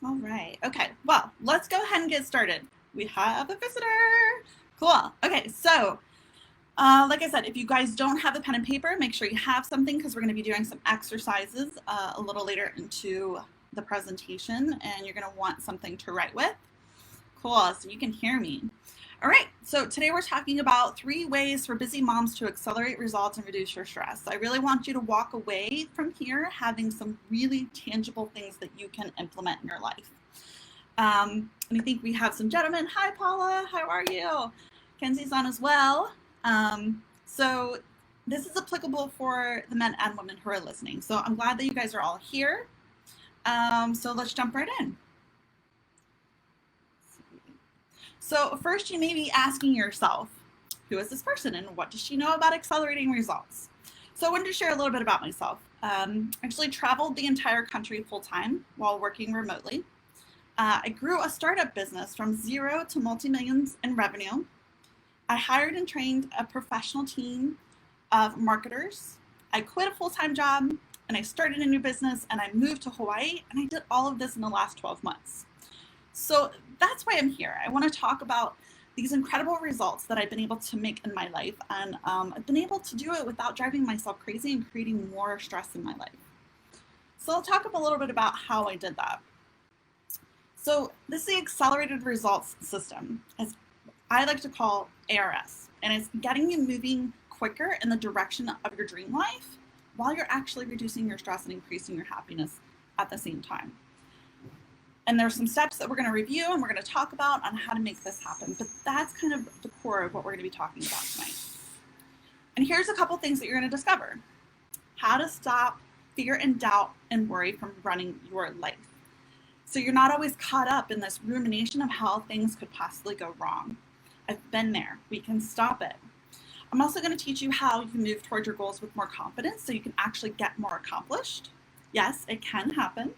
All right. Okay. Well, let's go ahead and get started. We have a visitor. Cool. Okay. So, like I said, if you guys don't have a pen and paper, make sure you have something because we're going to be doing some exercises a little later into the presentation, and you're going to want something to write with. Cool. So you can hear me. All right, so today we're talking about 3 ways for busy moms to accelerate results and reduce your stress. I really want you to walk away from here having some really tangible things that you can implement in your life. And I think we have some gentlemen. Hi, Paula. How are you? Kenzie's on as well. So this is applicable for the men and women who are listening. So I'm glad that you guys are all here. So let's jump right in. So first, you may be asking yourself, who is this person and what does she know about accelerating results? So I wanted to share a little bit about myself. I actually traveled the entire country full-time while working remotely. I grew a startup business from 0 to multi-millions in revenue. I hired and trained a professional team of marketers. I quit a full-time job and I started a new business and I moved to Hawaii, and I did all of this in the last 12 months. So that's why I'm here. I want to talk about these incredible results that I've been able to make in my life, and I've been able to do it without driving myself crazy and creating more stress in my life. So I'll talk a little bit about how I did that. So this is the accelerated results system, as I like to call ARS, and it's getting you moving quicker in the direction of your dream life while you're actually reducing your stress and increasing your happiness at the same time. And there's some steps that we're going to review and we're going to talk about on how to make this happen. But that's kind of the core of what we're going to be talking about tonight. And here's a couple things that you're going to discover. How to stop fear and doubt and worry from running your life. So you're not always caught up in this rumination of how things could possibly go wrong. I've been there. We can stop it. I'm also going to teach you how you can move towards your goals with more confidence so you can actually get more accomplished. Yes, it can happen.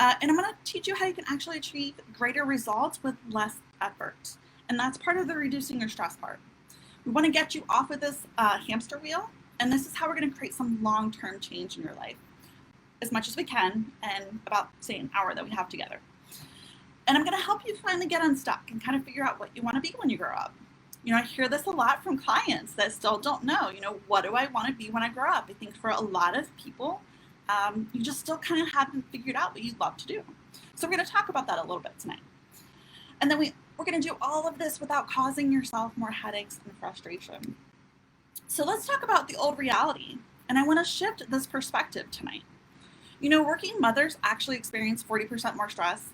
And I'm going to teach you how you can actually achieve greater results with less effort. And that's part of the reducing your stress part. We want to get you off of this hamster wheel. And this is how we're going to create some long-term change in your life as much as we can in about, say, an hour that we have together. And I'm going to help you finally get unstuck and kind of figure out what you want to be when you grow up. I hear this a lot from clients that still don't know, what do I want to be when I grow up? I think for a lot of people, you just still kind of haven't figured out what you'd love to do. So we're going to talk about that a little bit tonight. And then we're going to do all of this without causing yourself more headaches and frustration. So let's talk about the old reality. And I want to shift this perspective tonight. Working mothers actually experience 40% more stress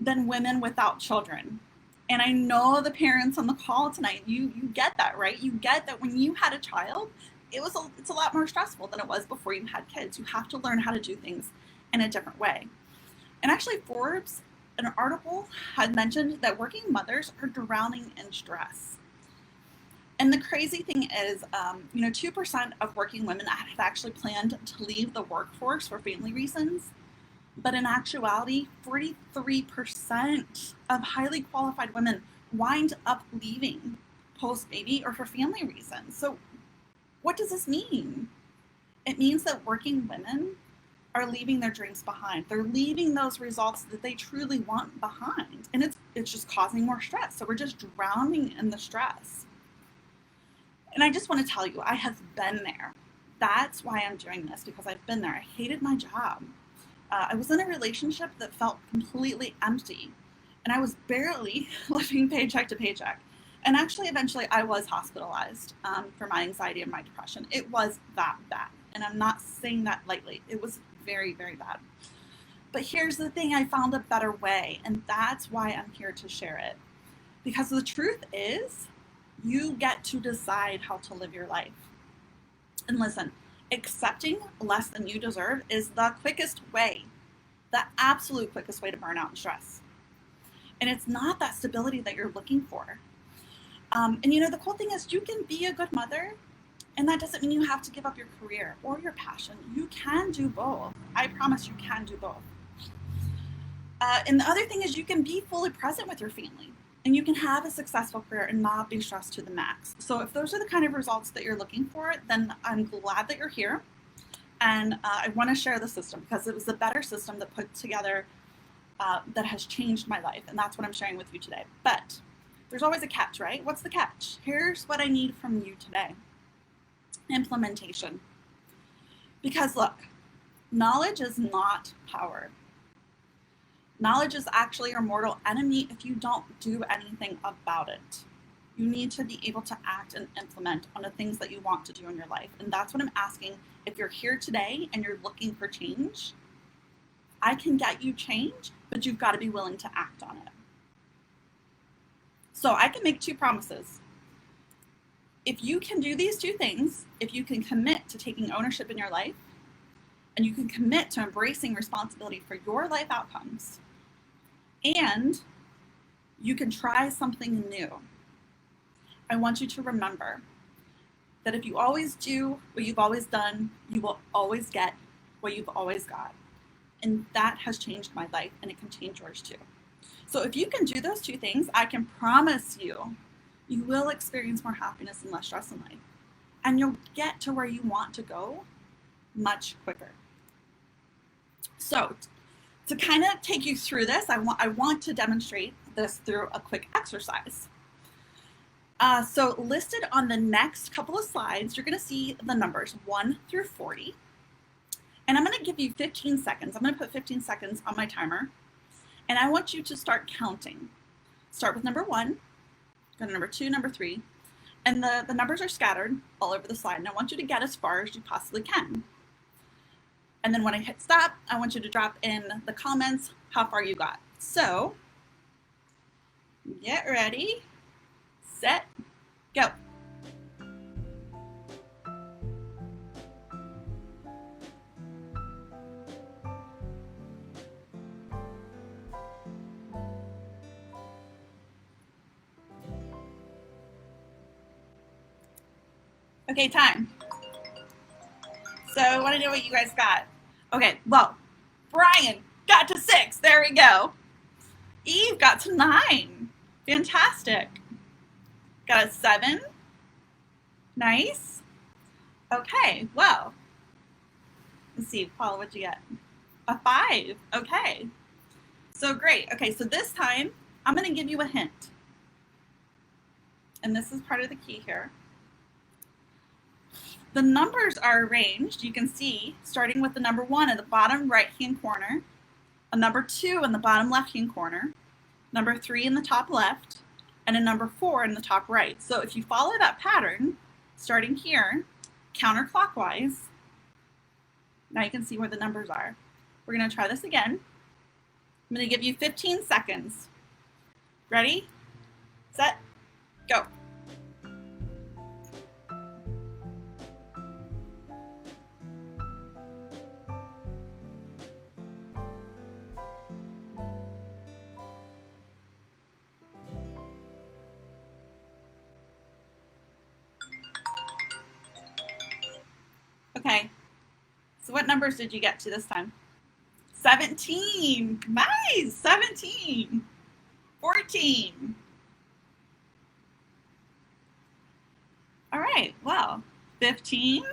than women without children. And I know the parents on the call tonight, you get that, right? You get that when you had a child, it's a lot more stressful than it was before you had kids. You have to learn how to do things in a different way. And actually, Forbes, an article had mentioned that working mothers are drowning in stress. And the crazy thing is, 2% of working women have actually planned to leave the workforce for family reasons. But in actuality, 43% of highly qualified women wind up leaving post-baby or for family reasons. So what does this mean? It means that working women are leaving their dreams behind. They're leaving those results that they truly want behind. And it's just causing more stress. So we're just drowning in the stress. And I just want to tell you, I have been there. That's why I'm doing this, because I've been there. I hated my job. I was in a relationship that felt completely empty. And I was barely living paycheck to paycheck. And actually, eventually, I was hospitalized for my anxiety and my depression. It was that bad. And I'm not saying that lightly. It was very, very bad. But here's the thing. I found a better way. And that's why I'm here to share it. Because the truth is, you get to decide how to live your life. And listen, accepting less than you deserve is the quickest way, the absolute quickest way to burn out and stress. And it's not that stability that you're looking for. And the cool thing is you can be a good mother, and that doesn't mean you have to give up your career or your passion. You can do both. I promise you can do both. And the other thing is you can be fully present with your family, and you can have a successful career and not be stressed to the max. So if those are the kind of results that you're looking for, then I'm glad that you're here. And I want to share the system because it was a better system that put together that has changed my life, and that's what I'm sharing with you today. But there's always a catch, right? What's the catch? Here's what I need from you today. Implementation. Because look, knowledge is not power. Knowledge is actually your mortal enemy if you don't do anything about it. You need to be able to act and implement on the things that you want to do in your life. And that's what I'm asking. If you're here today and you're looking for change, I can get you change, but you've got to be willing to act on it. So I can make 2 promises. If you can do these 2 things, if you can commit to taking ownership in your life, and you can commit to embracing responsibility for your life outcomes, and you can try something new, I want you to remember that if you always do what you've always done, you will always get what you've always got. And that has changed my life, and it can change yours too. So if you can do those 2 things, I can promise you, you will experience more happiness and less stress in life. And you'll get to where you want to go much quicker. So to kind of take you through this, I want to demonstrate this through a quick exercise. So listed on the next couple of slides, you're going to see the numbers 1 through 40. And I'm going to give you 15 seconds. I'm going to put 15 seconds on my timer. And I want you to start counting. Start with number 1, go to number 2, number 3. And the numbers are scattered all over the slide. And I want you to get as far as you possibly can. And then when I hit stop, I want you to drop in the comments how far you got. So get ready, set, go. Okay, time. So I want to know what you guys got. Okay, well, Brian got to 6. There we go. Eve got to 9. Fantastic. Got a 7. Nice. Okay, well, let's see, Paula, what'd you get? A 5. Okay. So great. Okay, so this time I'm going to give you a hint. And this is part of the key here. The numbers are arranged, you can see, starting with the number 1 in the bottom right-hand corner, a number 2 in the bottom left-hand corner, number 3 in the top left, and a number 4 in the top right. So if you follow that pattern, starting here, counterclockwise, now you can see where the numbers are. We're going to try this again. I'm going to give you 15 seconds. Ready, set, go. Okay, so what numbers did you get to this time? 17, nice, 17, 14. All right, well, 15.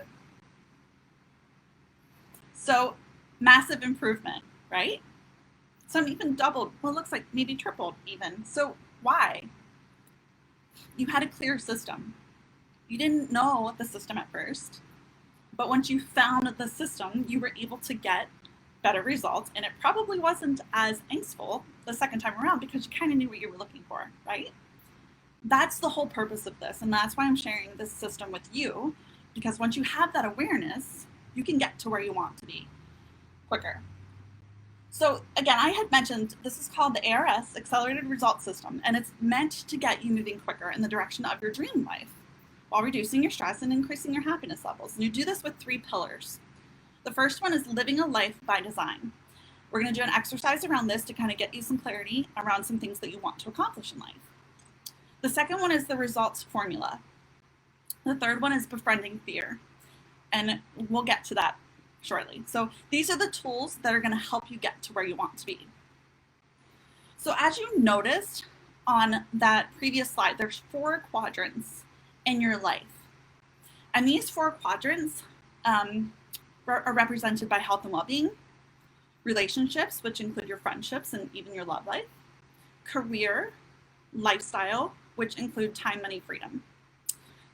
So massive improvement, right? Some even doubled, well, it looks like maybe tripled even. So why? You had a clear system. You didn't know the system at first. But once you found the system, you were able to get better results, and it probably wasn't as angstful the second time around because you kind of knew what you were looking for, right? That's the whole purpose of this, and that's why I'm sharing this system with you, because once you have that awareness, you can get to where you want to be quicker. So again, I had mentioned this is called the ARS, Accelerated Results System, and it's meant to get you moving quicker in the direction of your dream life, while reducing your stress and increasing your happiness levels. And you do this with 3 pillars. The first one is living a life by design. We're going to do an exercise around this to kind of get you some clarity around some things that you want to accomplish in life. The second one is the results formula. The third one is befriending fear. And we'll get to that shortly. So these are the tools that are going to help you get to where you want to be. So as you noticed on that previous slide, there's 4 quadrants in your life. And these 4 quadrants are represented by health and well-being, relationships, which include your friendships and even your love life, career, lifestyle, which include time, money, freedom.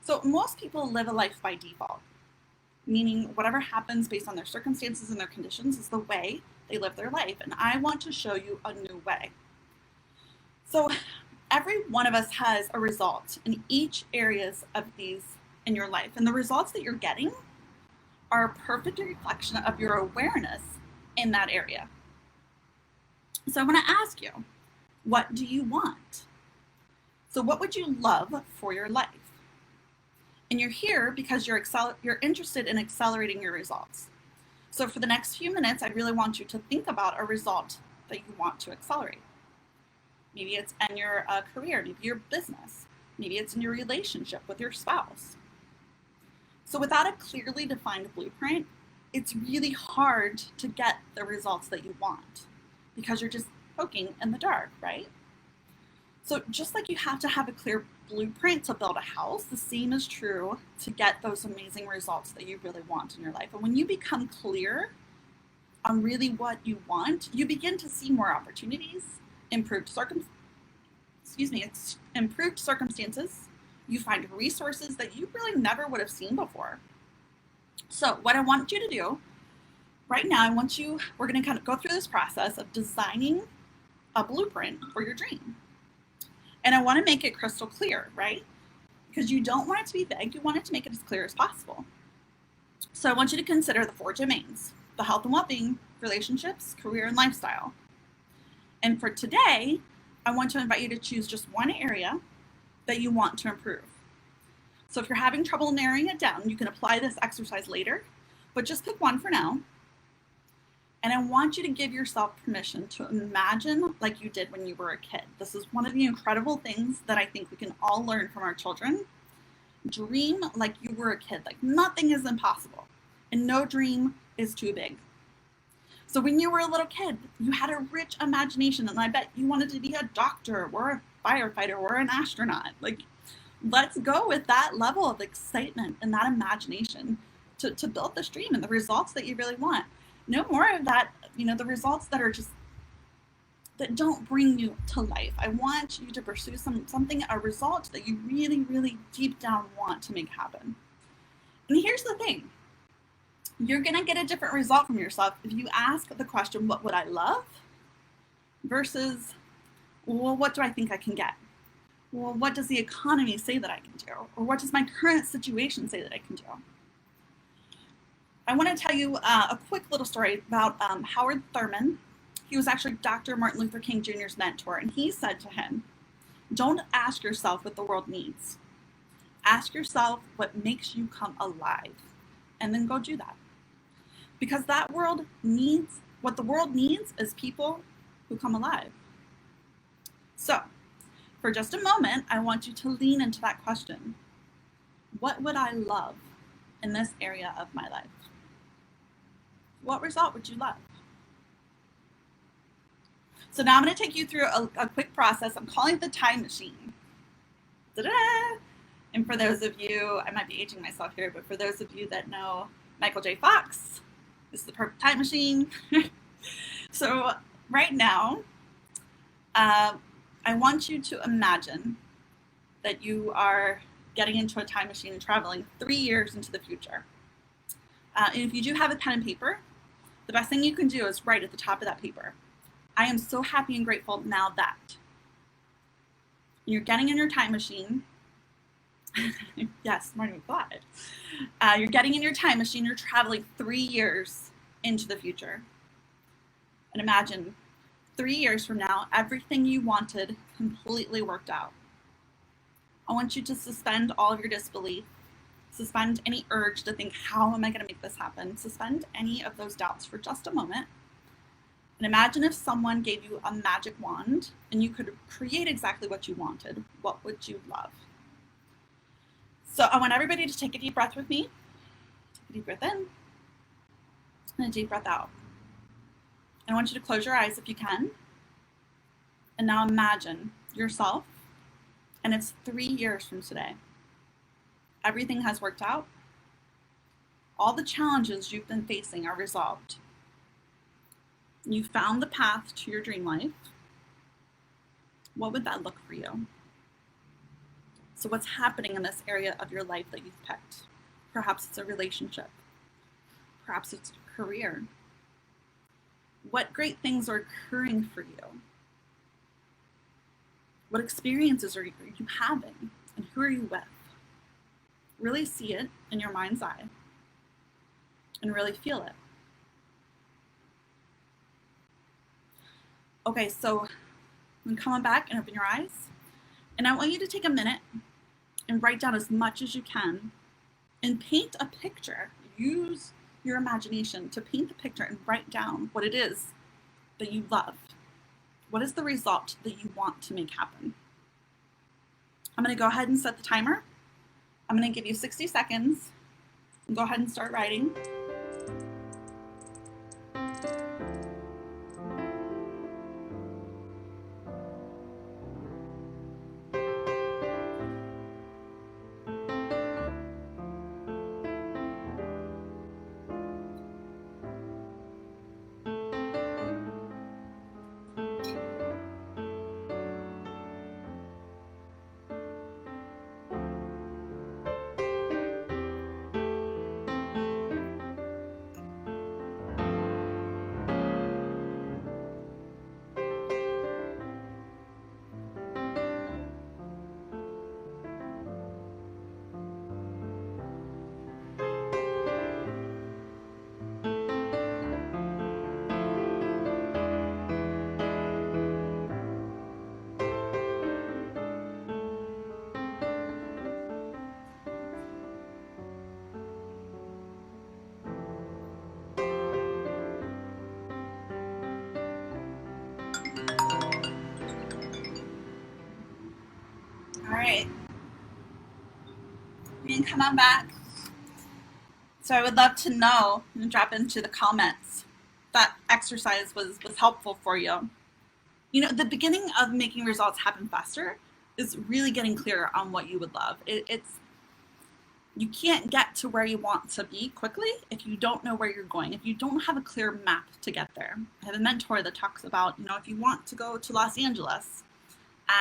So most people live a life by default, meaning whatever happens based on their circumstances and their conditions is the way they live their life. And I want to show you a new way. So every one of us has a result in each areas of these in your life. And the results that you're getting are a perfect reflection of your awareness in that area. So I want to ask you, what do you want? So what would you love for your life? And you're here because you're interested in accelerating your results. So for the next few minutes, I really want you to think about a result that you want to accelerate. Maybe it's in your career, maybe your business, maybe it's in your relationship with your spouse. So without a clearly defined blueprint, it's really hard to get the results that you want because you're just poking in the dark, right? So just like you have to have a clear blueprint to build a house, the same is true to get those amazing results that you really want in your life. And when you become clear on really what you want, you begin to see more opportunities, improved circumstances. You find resources that you really never would have seen before. So what I want you to do right now, we're going to kind of go through this process of designing a blueprint for your dream. And I want to make it crystal clear, right? Because you don't want it to be vague. You want it to make it as clear as possible. So I want you to consider the 4 domains: the health and well-being, relationships, career, and lifestyle. And for today, I want to invite you to choose just one area that you want to improve. So if you're having trouble narrowing it down, you can apply this exercise later, but just pick one for now. And I want you to give yourself permission to imagine like you did when you were a kid. This is one of the incredible things that I think we can all learn from our children. Dream like you were a kid, like nothing is impossible and no dream is too big. So when you were a little kid, you had a rich imagination, and I bet you wanted to be a doctor or a firefighter or an astronaut. Like, let's go with that level of excitement and that imagination to build this dream and the results that you really want. No more of that, the results that are just, that don't bring you to life. I want you to pursue a result that you really, really deep down want to make happen. And here's the thing. You're going to get a different result from yourself if you ask the question, what would I love? Versus, well, what do I think I can get? Well, what does the economy say that I can do? Or what does my current situation say that I can do? I want to tell you a quick little story about Howard Thurman. He was actually Dr. Martin Luther King Jr.'s mentor, and he said to him, don't ask yourself what the world needs. Ask yourself what makes you come alive, and then go do that. Because what the world needs is people who come alive. So, for just a moment, I want you to lean into that question. What would I love in this area of my life? What result would you love? So now I'm going to take you through a quick process. I'm calling it the time machine. Ta-da! And for those of you, I might be aging myself here, but for those of you that know Michael J. Fox, this is the perfect time machine. So right now, I want you to imagine that you are getting into a time machine and traveling 3 years into the future. And if you do have a pen and paper, the best thing you can do is write at the top of that paper, I am so happy and grateful now that. You're getting in your time machine. Yes, Marty McFly. You're getting in your time machine. You're traveling 3 years into the future. And imagine 3 years from now, everything you wanted completely worked out. I want you to suspend all of your disbelief. Suspend any urge to think, how am I going to make this happen? Suspend any of those doubts for just a moment. And imagine if someone gave you a magic wand and you could create exactly what you wanted. What would you love? So I want everybody to take a deep breath with me. Take a deep breath in and a deep breath out. And I want you to close your eyes if you can. And now imagine yourself, and it's 3 years from today. Everything has worked out. All the challenges you've been facing are resolved. you found the path to your dream life, what would that look for you? So what's happening in this area of your life that you've picked? Perhaps it's a relationship. Perhaps it's a career. What great things are occurring for you? What experiences are you having? And who are you with? Really see it in your mind's eye and really feel it. Okay, so I'm coming back and open your eyes. And I want you to take a minute and write down as much as you can and paint a picture. Use your imagination to paint a picture and write down what it is that you love. What is the result that you want to make happen? I'm going to go ahead and set the timer. I'm going to give you 60 seconds. Go ahead and start writing. All right. You can come on back. So I would love to know and drop into the comments that exercise was helpful for you. You know, the beginning of making results happen faster is really getting clear on what you would love. You can't get to where you want to be quickly if you don't know where you're going, if you don't have a clear map to get there. I have a mentor that talks about, you know, if you want to go to Los Angeles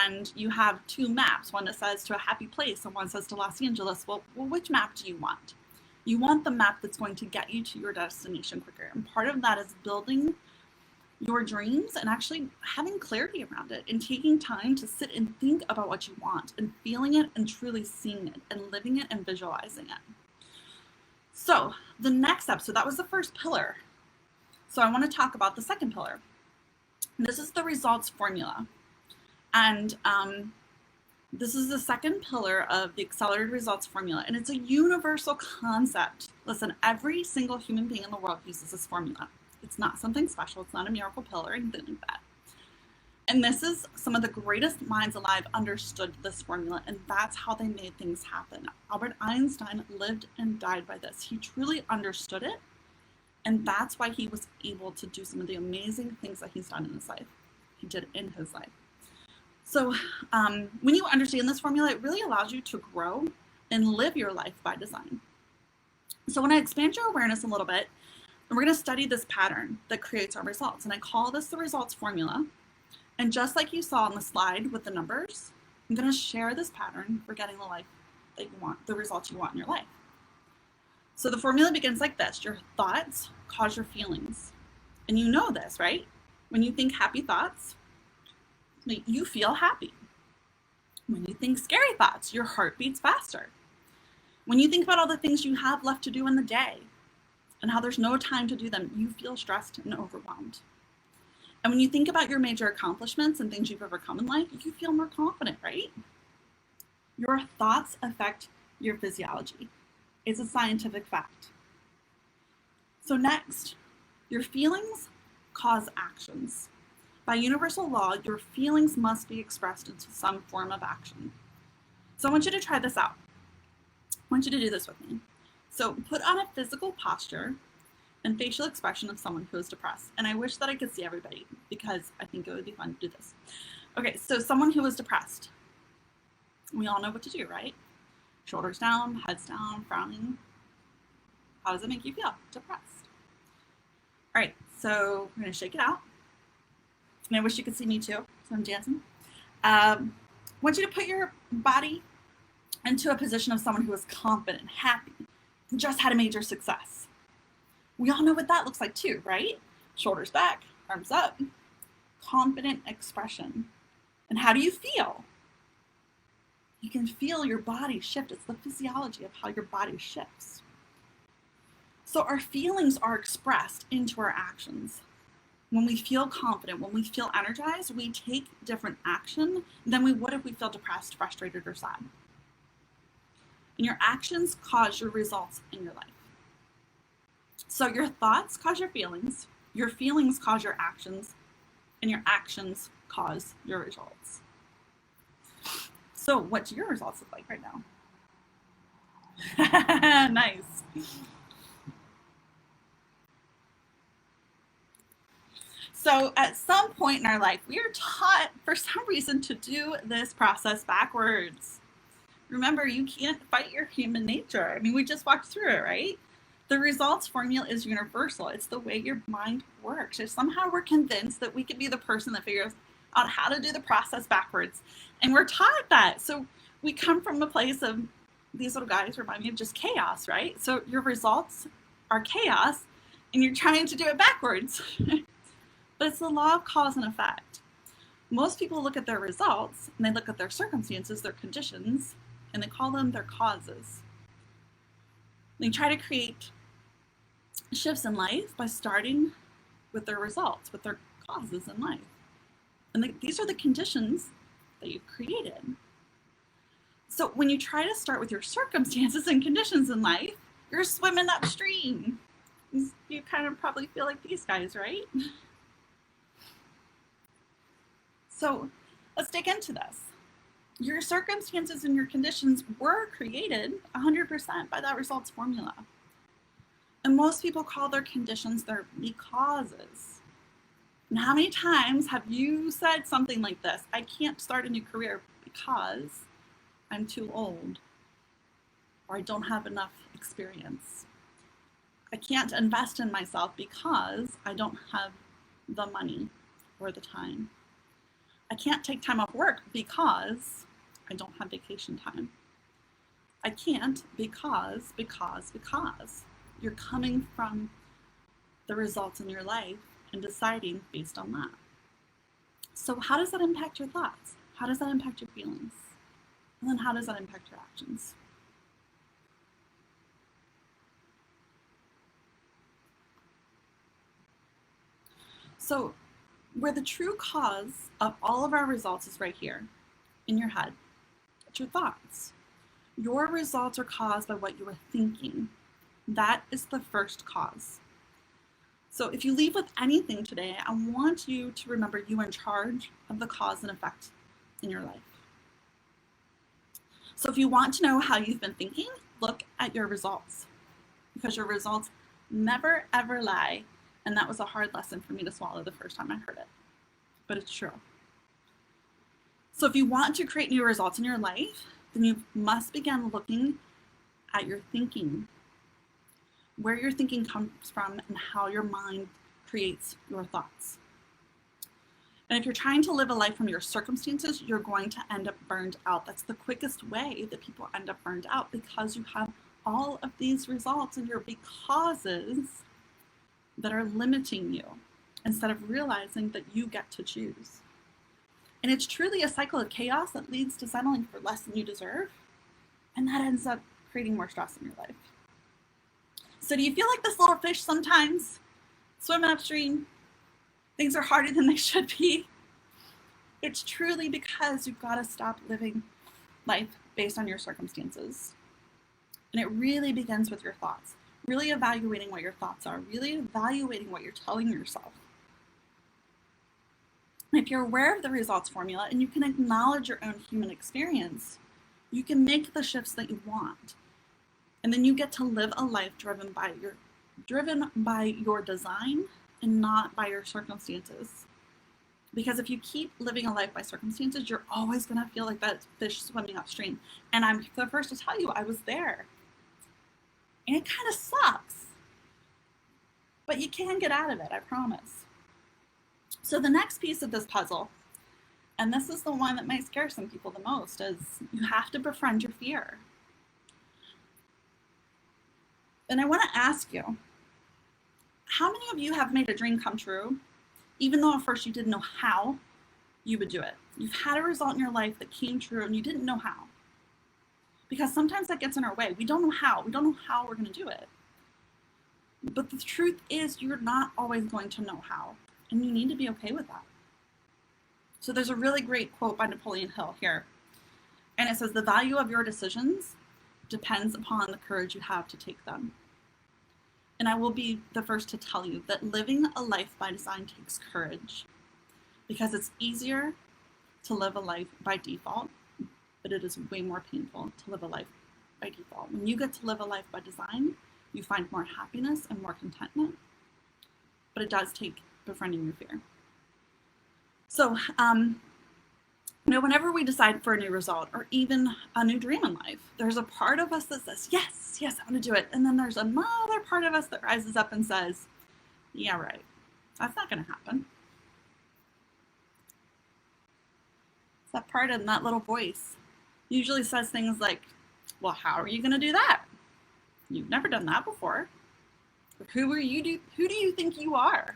and you have two maps, one that says to a happy place and one says to Los Angeles, well, which map do you want? You want the map that's going to get you to your destination quicker. And part of that is building your dreams and actually having clarity around it and taking time to sit and think about what you want and feeling it and truly seeing it and living it and visualizing it. So the next step, so that was the first pillar. So I want to talk about the second pillar. This is the results formula. And this is the second pillar of the accelerated results formula. And it's a universal concept. Listen, every single human being in the world uses this formula. It's not something special. It's not a miracle pill or anything like that. And this is some of the greatest minds alive understood this formula, and that's how they made things happen. Albert Einstein lived and died by this. He truly understood it, and that's why he was able to do some of the amazing things that he's done in his life. He did in his life. So when you understand this formula, it really allows you to grow and live your life by design. So when I expand your awareness a little bit, we're going to study this pattern that creates our results. And I call this the results formula. And just like you saw on the slide with the numbers, I'm going to share this pattern for getting the life that you want, the results you want in your life. So the formula begins like this. Your thoughts cause your feelings. And you know this, right? When you think happy thoughts, you feel happy. When you think scary thoughts, your heart beats faster. When you think about all the things you have left to do in the day and how there's no time to do them, you feel stressed and overwhelmed. And when you think about your major accomplishments and things you've overcome in life, you feel more confident, right? Your thoughts affect your physiology. It's a scientific fact. So next, your feelings cause actions. By universal law, your feelings must be expressed into some form of action. So I want you to try this out. I want you to do this with me. So put on a physical posture and facial expression of someone who is depressed. And I wish that I could see everybody because I think it would be fun to do this. Okay, so someone who is depressed. We all know what to do, right? Shoulders down, heads down, frowning. How does it make you feel? Depressed. All right, So we're going to shake it out. And I wish you could see me too, so I'm dancing. I want you to put your body into a position of someone who is confident, happy, who just had a major success. We all know what that looks like too, right? Shoulders back, arms up, confident expression. And how do you feel? You can feel your body shift. It's the physiology of how your body shifts. So our feelings are expressed into our actions. When we feel confident, when we feel energized, we take different action than we would if we feel depressed, frustrated, or sad. And your actions cause your results in your life. So your thoughts cause your feelings cause your actions, and your actions cause your results. So what do your results look like right now? Nice. So at some point in our life, we are taught for some reason to do this process backwards. Remember, you can't fight your human nature. I mean, we just walked through it, right? The results formula is universal. It's the way your mind works. If somehow we're convinced that we could be the person that figures out how to do the process backwards, and we're taught that. So we come from a place of, these little guys remind me of just chaos, right? So your results are chaos, and you're trying to do it backwards. But it's the law of cause and effect. Most people look at their results, and they look at their circumstances, their conditions, and they call them their causes. They try to create shifts in life by starting with their results, with their causes in life. And these are the conditions that you've created. So when you try to start with your circumstances and conditions in life, you're swimming upstream. You kind of probably feel like these guys, right? So let's dig into this. Your circumstances and your conditions were created 100% by that results formula. And most people call their conditions their becauses. And how many times have you said something like this? I can't start a new career because I'm too old, or I don't have enough experience. I can't invest in myself because I don't have the money or the time. I can't take time off work because I don't have vacation time. I can't because. You're coming from the results in your life and deciding based on that. So how does that impact your thoughts? How does that impact your feelings? And then how does that impact your actions? So where the true cause of all of our results is right here in your head. It's your thoughts. Your results are caused by what you are thinking. That is the first cause. So if you leave with anything today, I want you to remember you are in charge of the cause and effect in your life. So if you want to know how you've been thinking, look at your results, because your results never ever lie. And that was a hard lesson for me to swallow the first time I heard it, but it's true. So if you want to create new results in your life, then you must begin looking at your thinking, where your thinking comes from and how your mind creates your thoughts. And if you're trying to live a life from your circumstances, you're going to end up burned out. That's the quickest way that people end up burned out, because you have all of these results and your becauses that are limiting you instead of realizing that you get to choose. And it's truly a cycle of chaos that leads to settling for less than you deserve. And that ends up creating more stress in your life. So do you feel like this little fish sometimes swimming upstream? Things are harder than they should be. It's truly because you've got to stop living life based on your circumstances. And it really begins with your thoughts. Really evaluating what your thoughts are, really evaluating what you're telling yourself. And if you're aware of the results formula and you can acknowledge your own human experience, you can make the shifts that you want. And then you get to live a life driven by your design and not by your circumstances. Because if you keep living a life by circumstances, you're always going to feel like that fish swimming upstream. And I'm the first to tell you, I was there. And it kind of sucks. But you can get out of it, I promise. So the next piece of this puzzle, and this is the one that might scare some people the most, is you have to befriend your fear. And I want to ask you, how many of you have made a dream come true, even though at first you didn't know how you would do it? You've had a result in your life that came true and you didn't know how. Because sometimes that gets in our way. We don't know how. We don't know how we're going to do it. But the truth is you're not always going to know how. And you need to be okay with that. So there's a really great quote by Napoleon Hill here. And it says, the value of your decisions depends upon the courage you have to take them. And I will be the first to tell you that living a life by design takes courage, because it's easier to live a life by default, but it is way more painful to live a life by default. When you get to live a life by design, you find more happiness and more contentment, but it does take befriending your fear. So, whenever we decide for a new result or even a new dream in life, there's a part of us that says, yes, I want to do it. And then there's another part of us that rises up and says, yeah, right, that's not going to happen. It's that part of that little voice usually says things like, well, how are you going to do that? You've never done that before. Who do you think you are?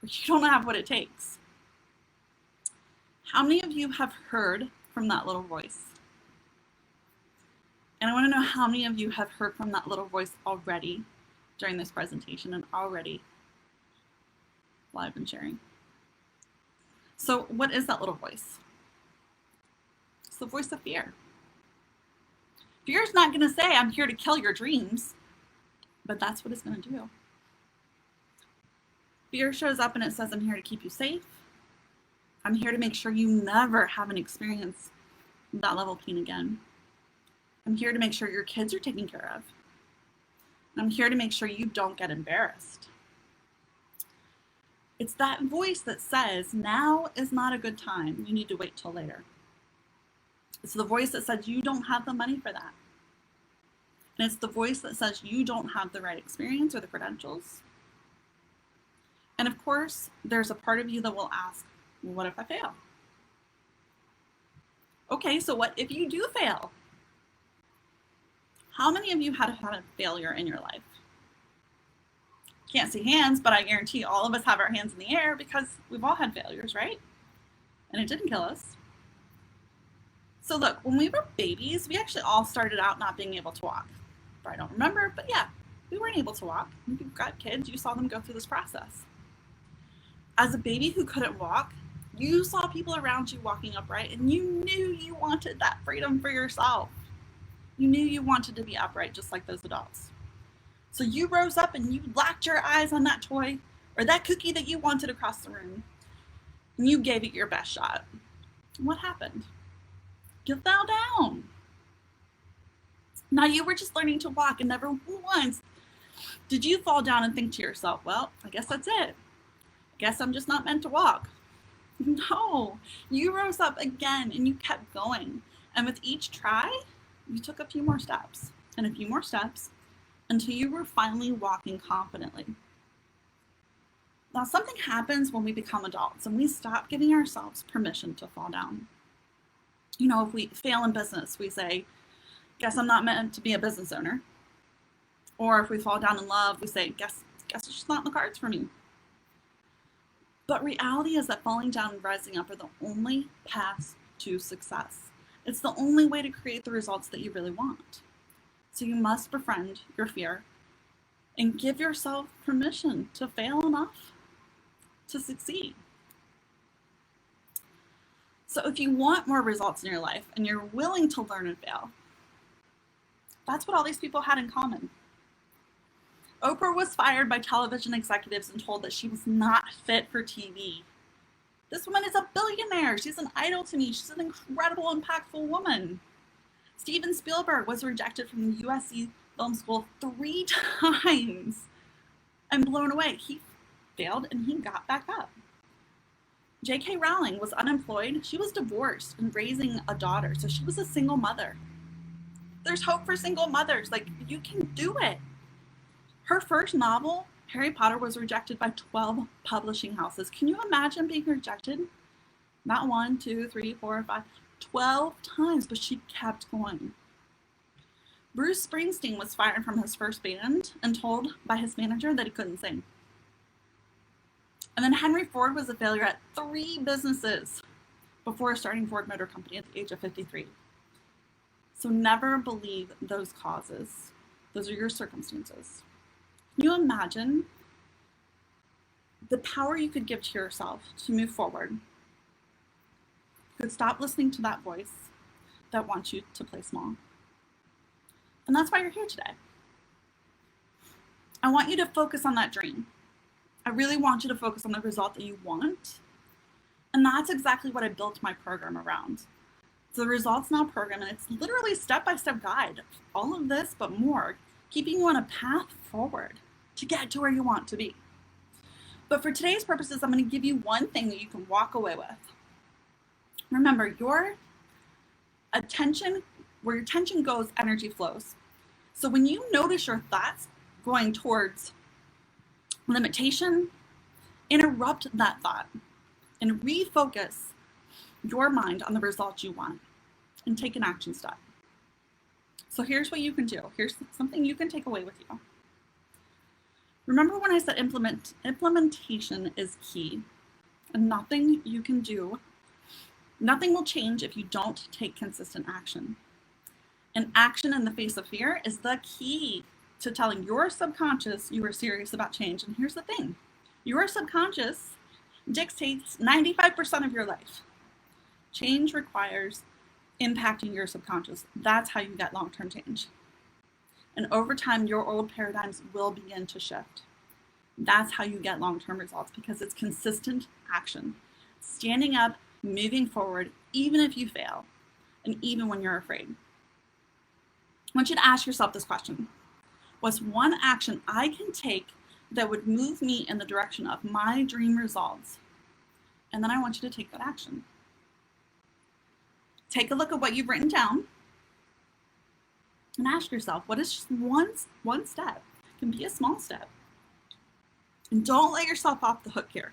You don't have what it takes. How many of you have heard from that little voice? And I want to know how many of you have heard from that little voice already during this presentation and already while I've been sharing. So what is that little voice? It's the voice of fear. Fear is not going to say, I'm here to kill your dreams, but that's what it's going to do. Fear shows up and it says, I'm here to keep you safe. I'm here to make sure you never have an experience of that level of pain again. I'm here to make sure your kids are taken care of. I'm here to make sure you don't get embarrassed. It's that voice that says, now is not a good time. You need to wait till later. It's the voice that says you don't have the money for that. And it's the voice that says you don't have the right experience or the credentials. And of course, there's a part of you that will ask, well, what if I fail? Okay, so what if you do fail? How many of you have had a failure in your life? Can't see hands, but I guarantee all of us have our hands in the air because we've all had failures, right? And it didn't kill us. So look, when we were babies, we actually all started out not being able to walk. I don't remember, but yeah, we weren't able to walk. If you've got kids, you saw them go through this process. As a baby who couldn't walk, you saw people around you walking upright and you knew you wanted that freedom for yourself. You knew you wanted to be upright just like those adults. So you rose up and you locked your eyes on that toy or that cookie that you wanted across the room. And you gave it your best shot. What happened? You fell down. Now you were just learning to walk and never once did you fall down and think to yourself, well, I guess that's it. I guess I'm just not meant to walk. No, you rose up again and you kept going. And with each try, you took a few more steps and a few more steps until you were finally walking confidently. Now, something happens when we become adults and we stop giving ourselves permission to fall down. You know, if we fail in business, we say, guess I'm not meant to be a business owner. Or if we fall down in love, we say, guess it's just not in the cards for me. But reality is that falling down and rising up are the only paths to success. It's the only way to create the results that you really want. So you must befriend your fear and give yourself permission to fail enough to succeed. So if you want more results in your life and you're willing to learn and fail, that's what all these people had in common. Oprah was fired by television executives and told that she was not fit for TV. This woman is a billionaire. She's an idol to me. She's an incredible, impactful woman. Steven Spielberg was rejected from the USC Film School 3 times and blown away. He failed and he got back up. J.K. Rowling was unemployed. She was divorced and raising a daughter, so she was a single mother. There's hope for single mothers. Like, you can do it. Her first novel Harry Potter was rejected by 12 publishing houses. Can you imagine being rejected? Not 1, 2, 3, 4, 5, 12 times, but she kept going. Bruce Springsteen was fired from his first band and told by his manager that he couldn't sing. And then Henry Ford was a failure at 3 businesses before starting Ford Motor Company at the age of 53. So never believe those causes. Those are your circumstances. Can you imagine the power you could give to yourself to move forward? You could stop listening to that voice that wants you to play small. And that's why you're here today. I want you to focus on that dream. I really want you to focus on the result that you want. And that's exactly what I built my program around. It's the Results Now program, and it's literally a step-by-step guide. All of this, but more, keeping you on a path forward to get to where you want to be. But for today's purposes, I'm going to give you one thing that you can walk away with. Remember, your attention, where your attention goes, energy flows. So when you notice your thoughts going towards limitation, interrupt that thought and refocus your mind on the results you want and take an action step. So here's what you can do. Here's something you can take away with you. Remember when I said implementation is key, and nothing you can do, nothing will change if you don't take consistent action. And action in the face of fear is the key to telling your subconscious you are serious about change. And here's the thing, your subconscious dictates 95% of your life. Change requires impacting your subconscious. That's how you get long-term change. And over time, your old paradigms will begin to shift. That's how you get long-term results, because it's consistent action. Standing up, moving forward, even if you fail, and even when you're afraid. I want you to ask yourself this question. What's one action I can take that would move me in the direction of my dream results? And then I want you to take that action. Take a look at what you've written down and ask yourself, what is just one step? It can be a small step. And don't let yourself off the hook here.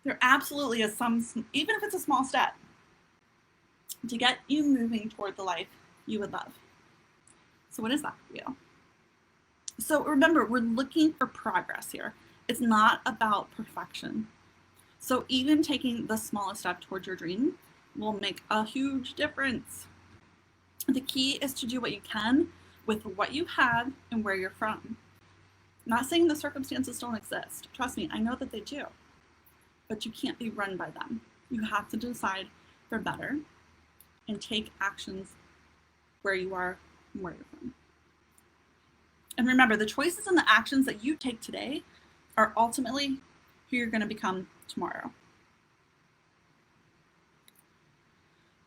There absolutely is some, even if it's a small step, to get you moving toward the life you would love. So what is that for you? So remember, we're looking for progress here. It's not about perfection. So even taking the smallest step towards your dream will make a huge difference. The key is to do what you can with what you have and where you're from. I'm not saying the circumstances don't exist. Trust me, I know that they do. But you can't be run by them. You have to decide for better and take actions where you are and where you're from. And remember, the choices and the actions that you take today are ultimately who you're going to become tomorrow.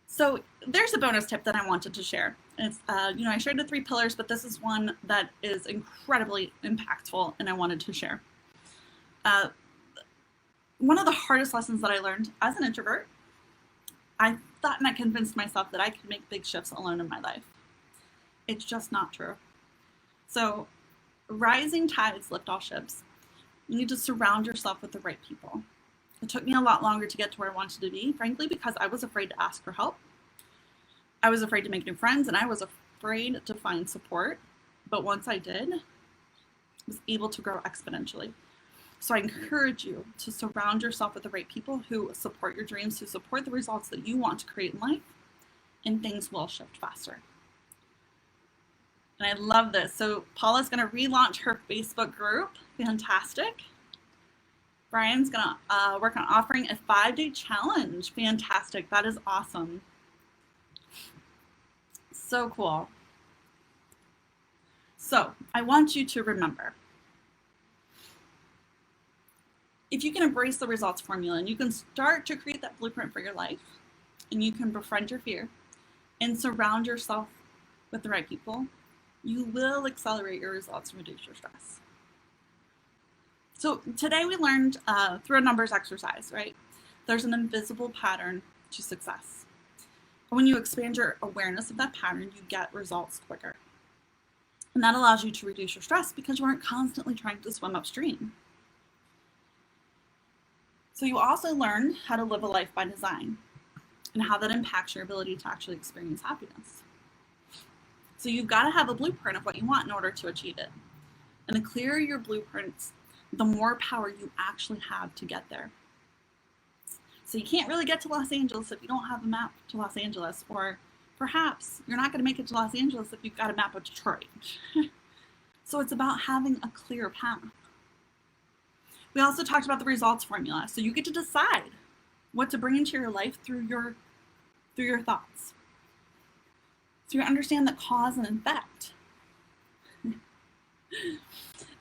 So there's a bonus tip that I wanted to share. It's, I shared the 3 pillars, but this is one that is incredibly impactful and I wanted to share. One of the hardest lessons that I learned as an introvert, I thought and I convinced myself that I could make big shifts alone in my life. It's just not true. So rising tides lift all ships. You need to surround yourself with the right people. It took me a lot longer to get to where I wanted to be, frankly, because I was afraid to ask for help. I was afraid to make new friends, and I was afraid to find support. But once I did, I was able to grow exponentially. So I encourage you to surround yourself with the right people who support your dreams, who support the results that you want to create in life, and things will shift faster. And I love this. So Paula's going to relaunch her Facebook group. Fantastic. Brian's going to work on offering a 5-day challenge. Fantastic. That is awesome. So cool. So I want you to remember, if you can embrace the results formula and you can start to create that blueprint for your life, and you can befriend your fear and surround yourself with the right people, you will accelerate your results and reduce your stress. So today we learned through a numbers exercise, right? There's an invisible pattern to success. And when you expand your awareness of that pattern, you get results quicker. And that allows you to reduce your stress because you aren't constantly trying to swim upstream. So you also learn how to live a life by design and how that impacts your ability to actually experience happiness. So you've got to have a blueprint of what you want in order to achieve it. And the clearer your blueprints, the more power you actually have to get there. So you can't really get to Los Angeles if you don't have a map to Los Angeles, or perhaps you're not going to make it to Los Angeles if you've got a map of Detroit. So it's about having a clear path. We also talked about the results formula. So you get to decide what to bring into your life through your thoughts. So you understand the cause and effect.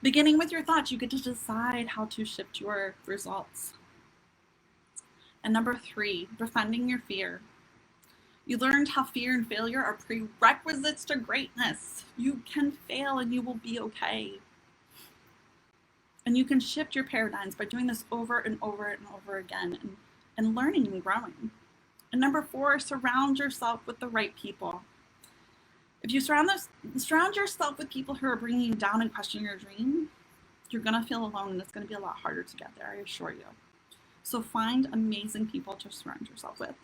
Beginning with your thoughts, you get to decide how to shift your results. And number 3, befriending your fear. You learned how fear and failure are prerequisites to greatness. You can fail and you will be okay. And you can shift your paradigms by doing this over and over and over again and learning and growing. And number 4, surround yourself with the right people. If you surround yourself with people who are bringing you down and questioning your dream, you're going to feel alone and it's going to be a lot harder to get there, I assure you. So find amazing people to surround yourself with.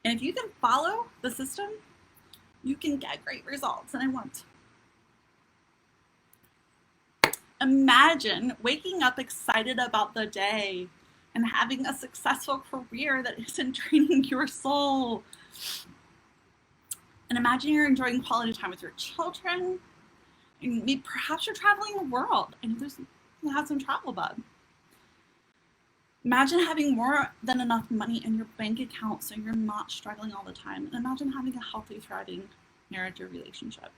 And if you can follow the system, you can get great results. And I want. Imagine waking up excited about the day and having a successful career that isn't draining your soul. And imagine you're enjoying quality time with your children. And maybe perhaps you're traveling the world. I know you have some travel bug. Imagine having more than enough money in your bank account so you're not struggling all the time. And imagine having a healthy, thriving marriage or relationship.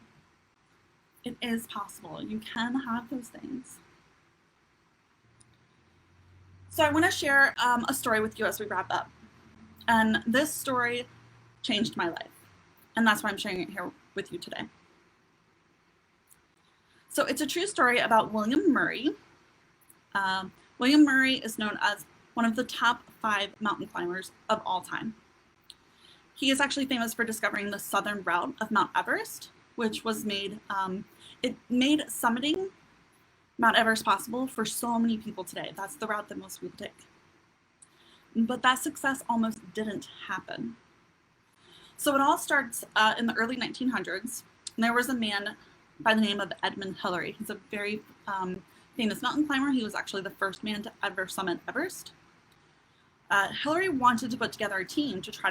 It is possible. You can have those things. So I want to share a story with you as we wrap up. And this story changed my life. And that's why I'm sharing it here with you today. So it's a true story about William Murray. William Murray is known as one of the top 5 mountain climbers of all time. He is actually famous for discovering the southern route of Mount Everest, which was it made summiting Mount Everest possible for so many people today. That's the route that most people take. But that success almost didn't happen. So it all starts in the early 1900s. And there was a man by the name of Edmund Hillary. He's a very famous mountain climber. He was actually the first man to ever summit Everest. Hillary wanted to put together a team to try